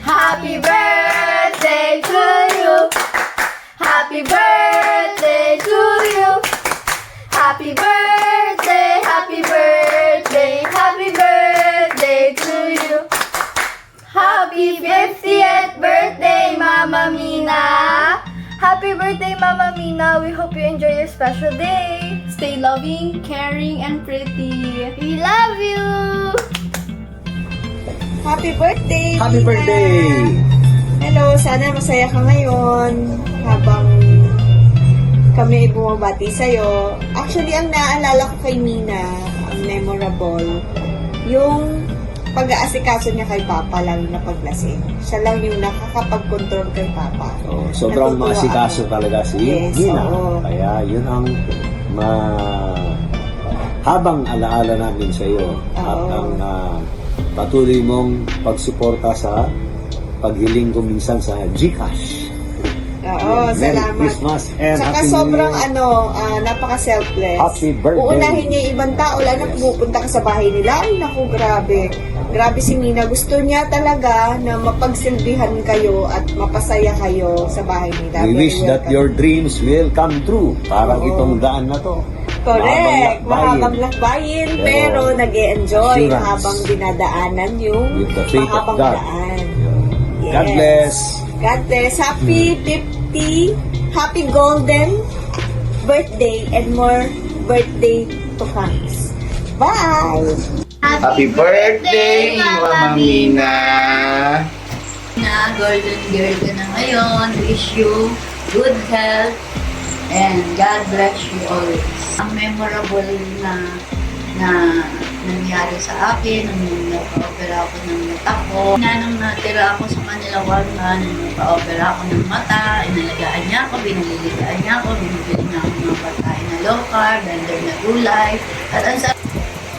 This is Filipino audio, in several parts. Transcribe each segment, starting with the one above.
Happy birthday to you. Happy birthday to you. Happy birthday, happy birthday, happy birthday to you. Happy 50th birthday, Mama Mina. Happy birthday, Mama Mina. We hope you enjoy your special day. Stay loving, caring, and pretty. We love you. Happy birthday! Happy Nina! birthday! Hello, sana masaya ka ngayon habang kami ay bumabati sa'yo. Actually, ang naalala ko kay Nina, ang memorable, yung pag-aasikaso niya kay Papa lalo na paglasing. Siya lang yung nakakapag-control kay Papa. So, sobrang Natutuwa maasikaso ako. talaga si Yes, Nina. oo. Kaya yun ang habang alaala namin sa iyo at Oo. ang patuloy mong pagsuporta sa paghiling ko minsan sa GCash. Oo, Merry salamat. Christmas and Saka Happy New sobrang Year. napaka-selfless. Happy birthday. Uunahin niya yung ibang tao, lalo na pumupunta ka sa bahay nila. Ay, naku, grabe. Grabe si Nina. Gusto niya talaga na mapagsilbihan kayo at mapasaya kayo sa bahay nila. We Very wish that welcome. your dreams will come true. Parang Oo. itong daan na to. Correct. Mahabang lakbayin. lakbayin, pero nag-e-enjoy assurance. habang dinadaanan yung With the faith of mahabang God. daan. God Yes. bless. God bless. Happy 50, happy golden birthday and more birthday to come. Bye! Happy birthday, Mama Mina! Na golden girl ka na ngayon. Wish you good health and God bless you always. Ang memorable na nangyari sa akin nung nagpa-opera ako ng mata ko. Nung natira ako sa Manila Walman, nung nagpa-opera ako ng mata, inalagaan niya ako, binaliligaan niya ako, binibili niya ako ng pagkain na low carb, blender na gulay. At ang sa...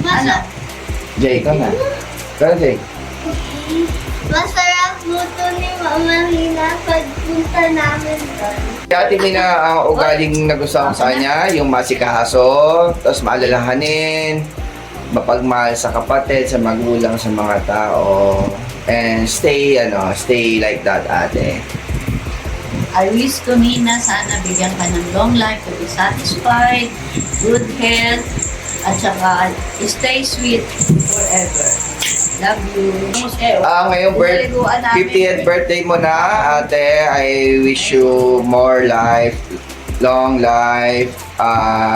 Ano? Jay, ikaw na. Ikaw, Jay. Masarap luto ni Mama Mina pagpunta namin doon. Si Ate Mina, ang ugaling nagustuhan ko sa kanya, yung masikaso, tapos maalalahanin, mapagmahal sa kapatid, sa magulang, sa mga tao, and stay like that, ate. I wish ko, Mina, sana bigyan ka ng long life to be satisfied, good health, at saka stay sweet forever. Love you. Ngayong Pinaliguan namin. 50th birthday mo na, ate. I wish you more life, long life,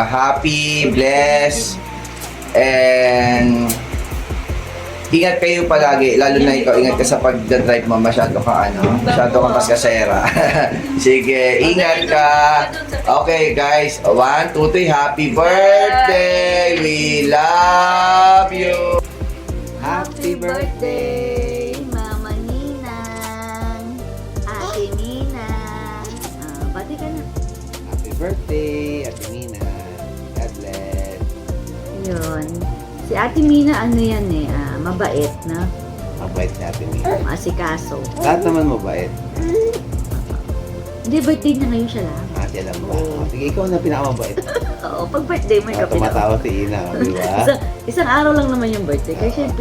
happy, blessed, and ingat kayo palagi, lalo na ikaw, ingat ka sa pag-drive mo, masyado kang paskasera. Sige, ingat ka. Okay guys, 1, 2, 3, happy birthday! We love you! Happy birthday, Mama Ninang, Ate Ninang. birthday, Ate Mina. God bless. Yun. Si Ate Mina, ano yan eh, mabait na. Mabait si Ate Mina. Asikaso. Lahat naman mabait. Hindi, birthday na ngayon siya lang. Ate, alam ba? Sige, ikaw na pinakamabait. Oo, pag birthday mo, ikaw Tumatawa si Ina, di ba? Isang araw lang naman yung birthday. Kasi siya yung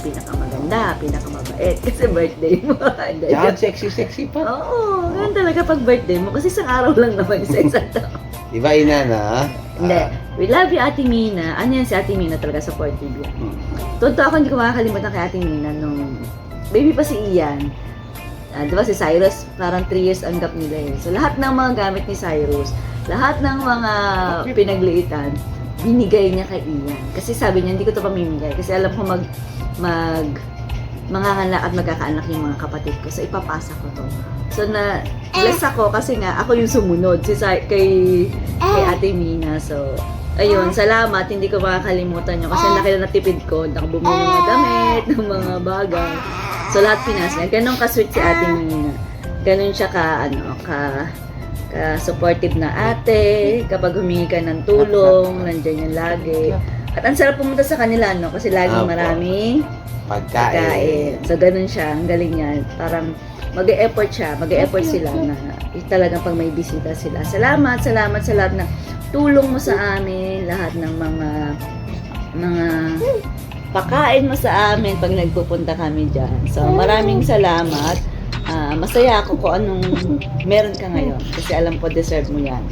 pinakamaganda, pinakamabait. Kasi birthday mo. Tsaka sexy pa. Oo, ganun talaga pag birthday mo. Kasi isang araw lang naman sa isang taon. Di ba, Ina na? Hindi. We love you, Ate Mina. Ano yan si Ate Mina talaga, supportive yan. Totoo ako, hindi ko makakalimutan kay Ate Mina nung baby pa si Ian. Di ba si Cyrus, parang 3 years ang gap nila yun. So lahat ng mga gamit ni Cyrus, lahat ng mga pinagliitan, binigay niya kay Ian. Kasi sabi niya, hindi ko ito pamimigay. Kasi alam ko manganganak at magkakaanak yung mga kapatid ko. So ipapasa ko to. So bless ako kasi nga ako yung sumunod kay Ate Mina. So ayun, salamat. Hindi ko makakalimutan yun. Kasi laki na natipid ko. Nakabumili ng mga damit, ng mga bagay. So, lahat pinasa. Ganon ka-sweet si Ate Mina. Ganon siya ka-supportive na ate. Kapag humingi ka ng tulong, nandyan yan lagi. At ang sarap pumunta sa kanila, no? Kasi laging maraming pagkain. So, ganon siya. Ang galing niya. Parang mag-e-effort siya. Mag-e-effort sila na talagang pag may bisita sila. Salamat sa lahat na tulong mo sa amin. Lahat ng mga pakain mo sa amin pag nagpupunta kami dyan. So, maraming salamat. Masaya ako kung anong meron ka ngayon. Kasi alam ko, deserve mo yan.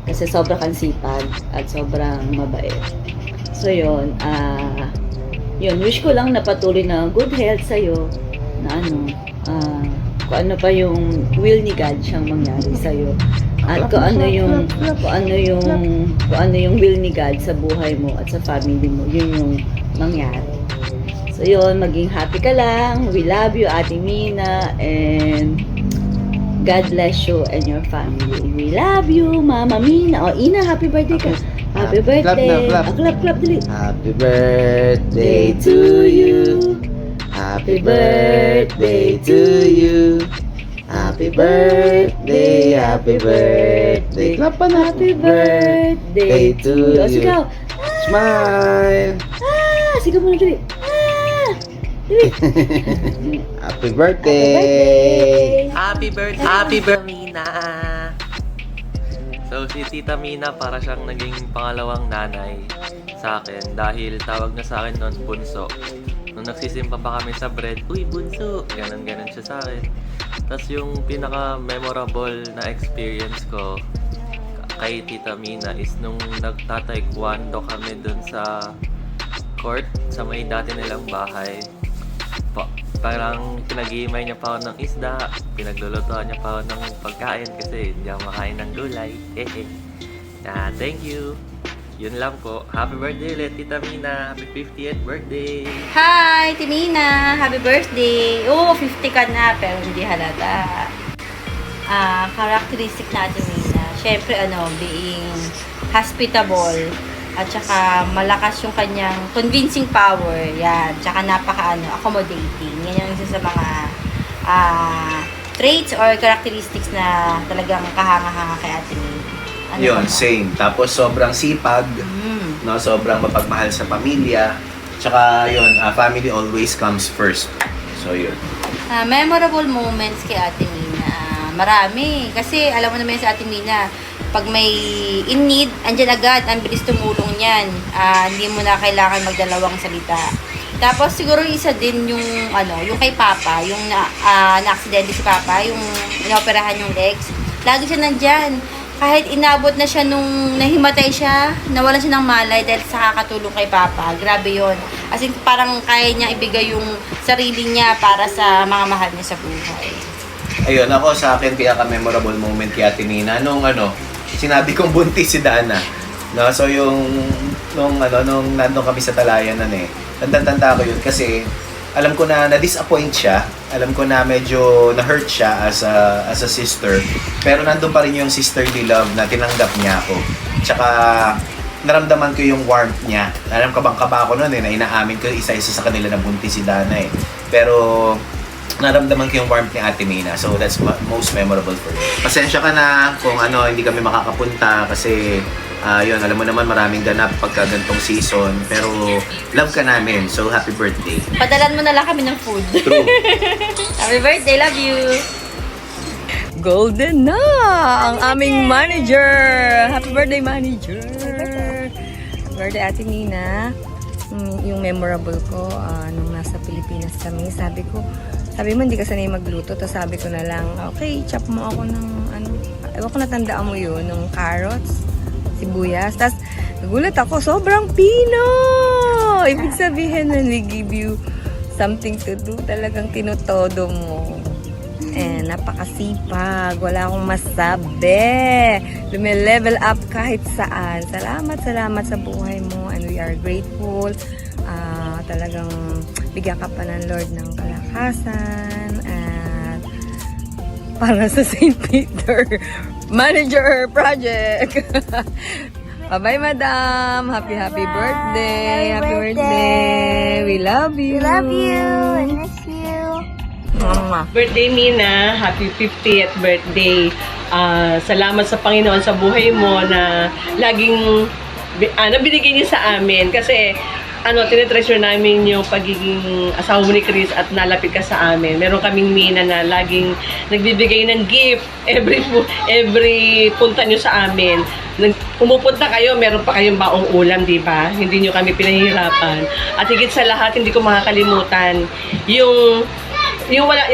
Kasi sobrang kang sipag at sobrang mabait. So, yun. Wish ko lang na patuloy na good health sa'yo. Na kung ano pa yung will ni God siyang mangyari sa'yo. At kung ano yung will ni God sa buhay mo at sa family mo, yun yung mangyari. So yun, maging happy ka lang. We love you, Ate Mina, and God bless you and your family. We love you, Mama Mina. O, Ina, happy birthday ka. Happy birthday. Clap, dali. Happy birthday to you. Happy birthday to you. Happy birthday, happy birthday. Clap pa na. Happy birthday to you. O, sigaw. Smile. Sigaw mo na dali. Happy birthday. Happy birthday, Mina! So, si Tita Mina para siyang naging pangalawang nanay sa akin dahil tawag na sa akin noon bunso. Nung nagsisimpa pa kami sa bread, uy, bunso! Ganon siya sa akin. Tapos yung pinaka-memorable na experience ko kay Tita Mina is nung nagtataekwondo kami dun sa court sa may dati nilang bahay. Parang pinag-iimay niya pa ako ng isda, pinaglulutuan niya pa ako ng pagkain kasi hindi ako makain ng gulay. Thank you. Yun lang po. Happy birthday ulit, Tita Mina. Happy 50th birthday. Hi, Timina! Happy birthday! Oo, 50 ka na, pero hindi halata. Characteristic natin, Mina. Siyempre, being hospitable. At saka malakas yung kanyang convincing power. Yan. Tsaka accommodating. Yan yung isa sa mga traits or characteristics na talagang kahanga-hanga kay Ate May. Yun, same. Tapos sobrang sipag, no? Sobrang mapagmahal sa pamilya. Tsaka yun, family always comes first. So yun. Memorable moments kay Ate Mina. Marami. Kasi alam mo naman sa Ate Mina, pag may in need, andyan agad, ang bilis tumulong niyan. Hindi mo na kailangan magdalawang salita. Tapos siguro isa din yung yung kay Papa, yung na-aksidente si Papa, yung inoperahan yung legs. Lagi siya nandyan. Kahit inabot na siya nung nahimatay siya, nawalan siya ng malay dahil sa kakatulong kay Papa. Grabe yon. As in, parang kaya niya ibigay yung sarili niya para sa mga mahal niya sa buhay. Ayun, ako sa akin pinaka-memorable moment kay Ate Mina nung sinabi kong buntis si Dana. No, so nung nandun kami sa Talayanan tanda-tanda ko yun kasi alam ko na na-disappoint siya. Alam ko na medyo na-hurt siya as a sister. Pero nandun pa rin yung sisterly love na tinanggap niya ako. Tsaka naramdaman ko yung warmth niya. Alam kabang-kaba ako noon na inaamin ko isa-isa sa kanila na buntis si Dana Pero naramdaman ko yung warmth ni Ate Mina. So that's most memorable for me. Pasensya ka na kung hindi kami makakapunta kasi yun, alam mo naman maraming ganap pagka gantong season. Pero love ka namin. So happy birthday. Padalan mo na lang kami ng food. True. Happy birthday, love you! Golden na ang aming manager. Happy birthday, manager. Happy birthday, Ate Nina. Yung memorable ko, nung nasa Pilipinas kami, sabi mo hindi ka sanay magluto, tapos sabi ko na lang, okay, chop mo ako ng ewan ko natandaan mo yun, ng carrots, sibuyas. Tapos nagulat ako, sobrang Pino! Ibig sabihin, when we give you something to do, talagang tinutodo mo. Napakasipag, wala akong masabi. Lumilevel up kahit saan. Salamat sa buhay mo, and we are grateful. Talagang bigyan ka pa ng Lord ng kalakasan at para sa St. Peter Manager Project. Bye-bye, Madam. Happy birthday. Happy birthday. We love you. We love you. I miss you. Birthday, Mina. Happy 50th birthday. Salamat sa Panginoon sa buhay mo na laging binigay niyo sa amin. Kasi tinetreasure namin yung pagiging asawa mo ni Chris at nalapit ka sa amin. Meron kaming Mina na laging nagbibigay ng gift every punta nyo sa amin. Pumupunta kayo, meron pa kayong baong ulam, di ba? Hindi nyo kami pinahihirapan. At higit sa lahat, hindi ko makakalimutan yung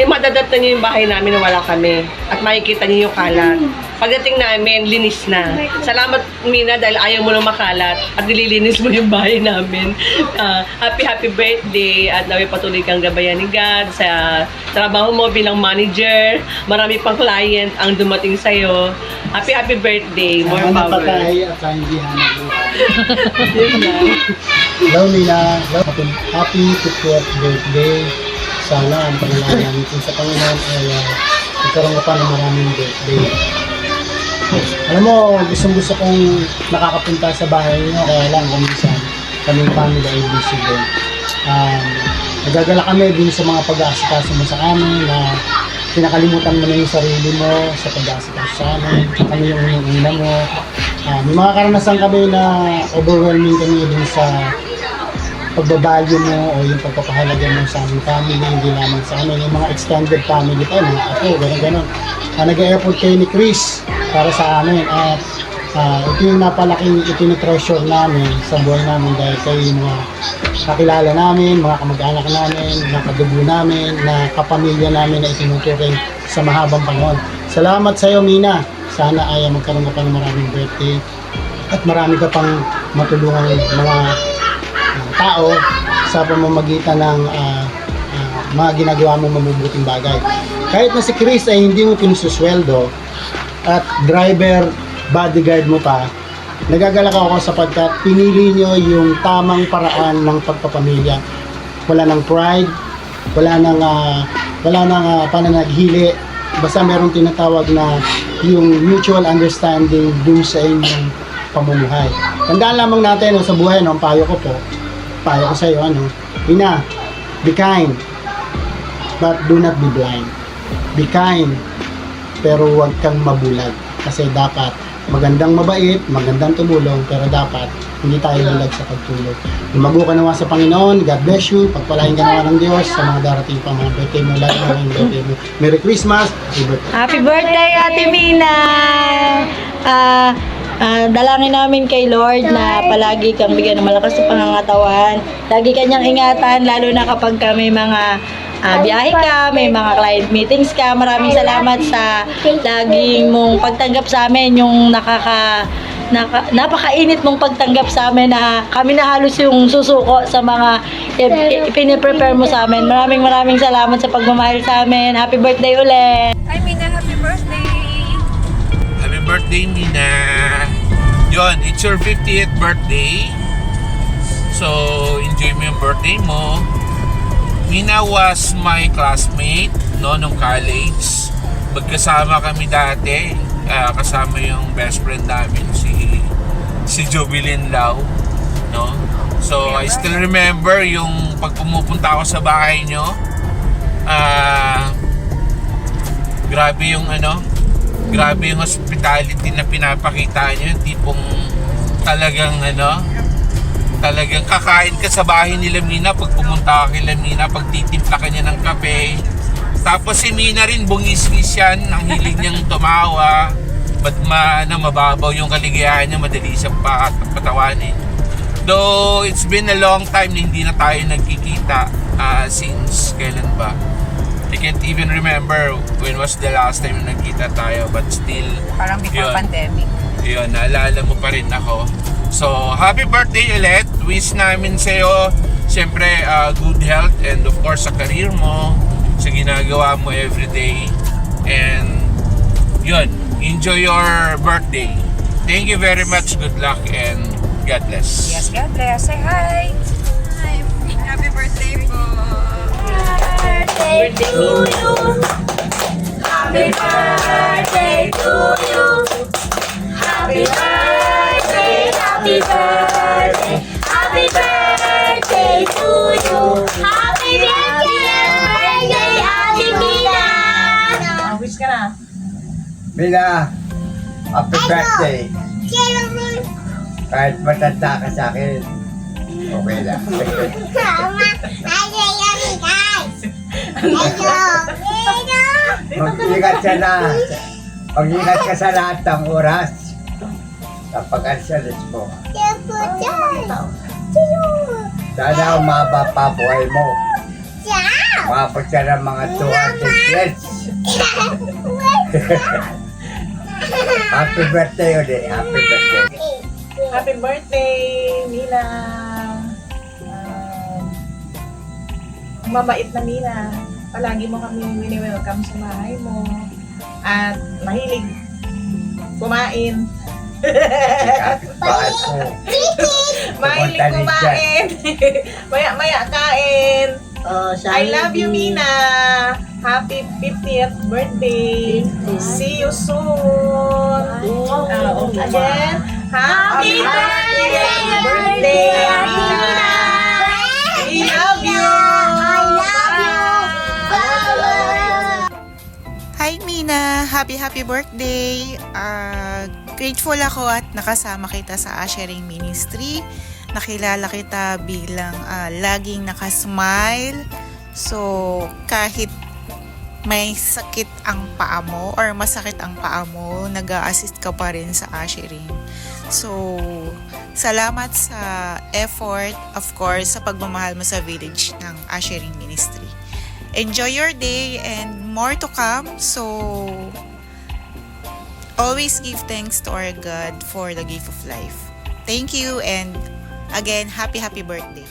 madadat na niyo yung bahay namin na wala kami. At makikita niyo yung kalat. Pagdating namin, linis na. Salamat, Mina, dahil ayaw mo na makalat at nililinis mo yung bahay namin. Happy birthday at naway patuloy kang gabayan ni God sa trabaho mo bilang manager. Marami pang client ang dumating sa'yo. Happy birthday. More power. At hindi Hello, Mina. Happy 50th birthday. Sana ang panalangin namin sa Panginoon ay magkaroon ka pa ng maraming birthday. Alam mo, gusto kong nakakapunta sa bahay niyo, kaya lang kuminsan kaming family ay busy din. Nagagala kami din sa mga pag-aasikaso mo sa amin na pinakalimutan mo na yung sarili mo sa pag-aasikaso sa amin, kami yung una mo. May mga karanasan kami na overwhelming kami din sa pagbabalyo mo o yung pagpapahalaga mo sa aming family, hindi naman sa amin, yung mga extended family pa, mga apo, gano'n. Nag-e-effort kayo ni Chris para sa amin at ito yung napalaking itinitreasure namin sa buhay namin dahil kayo yung mga kakilala namin, mga kamag-anak namin, mga kadugo namin, na kapamilya namin na itinuturing sa mahabang panahon. Salamat sa iyo, Mina. Sana ay magkaroon ka pa ng maraming birthday at marami ka pang matulungan mga tao sa pamamagitan ng mga ginagawa mo mabubuting bagay. Kahit na si Chris ay hindi mo pinususweldo at driver, bodyguard mo pa, nagagalak ako sapagkat pinili nyo yung tamang paraan ng pagpapamilya. Wala nang pride, wala nang pananaghili, basta merong tinatawag na yung mutual understanding dun sa inyong pamumuhay. Tandaan lamang natin sa buhay, ang payo ko sa iyo, Ina, be kind, but do not be blind. Be kind, pero huwag kang mabulag. Kasi dapat magandang mabait, magandang tumulong, pero dapat hindi tayo bulag sa pagtulong. Lumago ka nawa sa Panginoon, God bless you, pagpalain ka nawa ng Diyos sa mga darating pa mga birthday mo, lahat ng birthday mo. Merry Christmas, Happy birthday, Ate Mina! Dalangin namin kay Lord na palagi kang bigyan ng malakas na pangangatawan. Lagi kanyang ingatan, lalo na kapag kami mga biyahe ka, may mga client meetings ka. Maraming salamat sa laging mong pagtanggap sa amin, yung napakainit mong pagtanggap sa amin na kami na halos yung susuko sa mga piniprepare mo sa amin. Maraming salamat sa pagmamahal sa amin. Happy birthday ulit! Hi, Mina. Happy birthday! Happy birthday, Mina! Yun, it's your 50th birthday. So, enjoy mo yung birthday mo. Mina was my classmate, nung college. Magkasama kami dati. Kasama yung best friend namin, si Jovelyn Lau. No? So, I still remember yung pag pumupunta ako sa bahay nyo. Grabe yung grabe yung hospitality na pinapakita nyo, yung tipong talagang talagang kakain ka sa bahay nila Mina pag pumunta ka kay Mina, pag titimpla ka niya ng kape. Tapos si Mina rin, bungis-ngis yan, ang hilig niyang tumawa. Ba't mababaw yung kaligayahan niya, madali siyang patawanin. Though it's been a long time na hindi na tayo nagkikita, since kailan ba? I can't even remember when was the last time na nagkita tayo, but still Parang before yun. pandemic. Yun, naalala mo pa rin ako. So, happy birthday ulit. Wish namin sa'yo, siyempre, good health and of course sa career mo, sa ginagawa mo everyday. And yun, enjoy your birthday. Thank you very much. Good luck and God bless. Yes, God bless. Say hi! Hi! Happy birthday po! Birthday to you. Happy birthday to you. Happy birthday, happy birthday, happy birthday to you. Happy birthday, Ate Mina. Wish ka na. Mina, happy birthday. Kahit matanda ka sa akin, okay lang. Mag-ingat ka na. Mag-ingat ka sa lahat ng oras. Kapag ansalis mo. Sana umaba pa buhay mo. Umabot ka ng mga 200 years. Happy birthday ulit. Happy birthday. Happy birthday, Mina. Mabait na Mina. Palagi mo kami wini-welcome sa bahay mo. At mahilig kumain. Bakit mo? Mahilig kumain. Maya-maya kain. I love you, Mina. Happy 50th birthday. See you soon. Again, happy birthday, Mina. We love you. Hi Mina! Happy birthday! Grateful ako at nakasama kita sa Ushering Ministry. Nakilala kita bilang laging nakasmile. So, kahit may sakit ang paa mo or masakit ang paa mo, nag-a-assist ka pa rin sa ushering. So, salamat sa effort, of course, sa pagmamahal mo sa village ng Ushering Ministry. Enjoy your day and more to come. So, always give thanks to our God for the gift of life. Thank you and again, happy birthday.